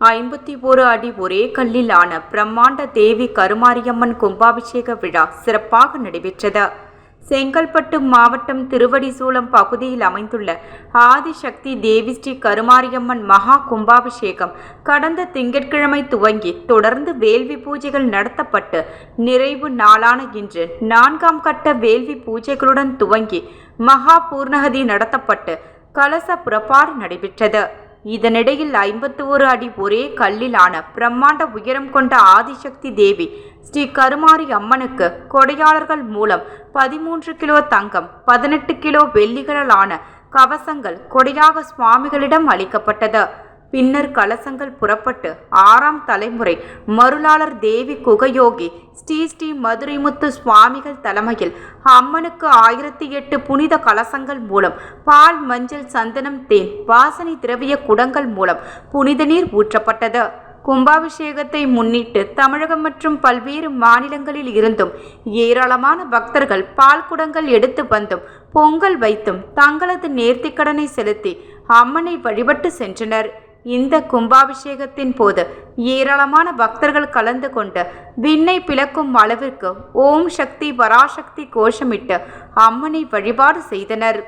51 அடி ஒரே கல்லில் ஆன பிரம்மாண்ட தேவி கருமாரியம்மன் கும்பாபிஷேக விழா சிறப்பாக நடைபெற்றது. செங்கல்பட்டு மாவட்டம் திருவடிசூலம் பகுதியில் அமைந்துள்ள ஆதிசக்தி தேவி ஸ்ரீ கருமாரியம்மன் மகா கும்பாபிஷேகம் கடந்த திங்கட்கிழமை துவங்கி தொடர்ந்து வேள்வி பூஜைகள் நடத்தப்பட்டு நிறைவு நாளான இன்று 4ஆம் கட்ட வேள்வி பூஜைகளுடன் துவங்கி மகா பூர்ணகதி நடத்தப்பட்டு கலச புறப்பாடு நடைபெற்றது. இதனிடையில் 51 அடி ஒரே கல்லிலான பிரம்மாண்ட உயரம் கொண்ட ஆதிசக்தி தேவி ஸ்ரீ கருமாரி அம்மனுக்கு கொடையாளர்கள் மூலம் 13 கிலோ தங்கம் 18 கிலோ வெள்ளிகளாலான கவசங்கள் கொடையாக சுவாமிகளிடம் அளிக்கப்பட்டது. பின்னர் கலசங்கள் புறப்பட்டு 6ஆம் தலைமுறை மருளாளர் தேவி குகயோகி ஸ்ரீ மதுரைமுத்து சுவாமிகள் தலைமையில் அம்மனுக்கு 1008 புனித கலசங்கள் மூலம் பால், மஞ்சள், சந்தனம், தேன், வாசனை திரவிய குடங்கள் மூலம் புனித நீர் ஊற்றப்பட்டது. கும்பாபிஷேகத்தை முன்னிட்டு தமிழகம் மற்றும் பல்வேறு மாநிலங்களில் இருந்தும் ஏராளமான பக்தர்கள் பால் குடங்கள் எடுத்து வந்தும் பொங்கல் வைத்தும் தங்களது நேர்த்திக்கடனை செலுத்தி அம்மனை வழிபட்டு சென்றனர். இந்த கும்பாபிஷேகத்தின் போது ஏராளமான பக்தர்கள் கலந்து கொண்டு விண்ணை பிளக்கும் அளவிற்கு ஓம் சக்தி பராசக்தி கோஷமிட்டு அம்மனை வழிபாடு செய்தனர்.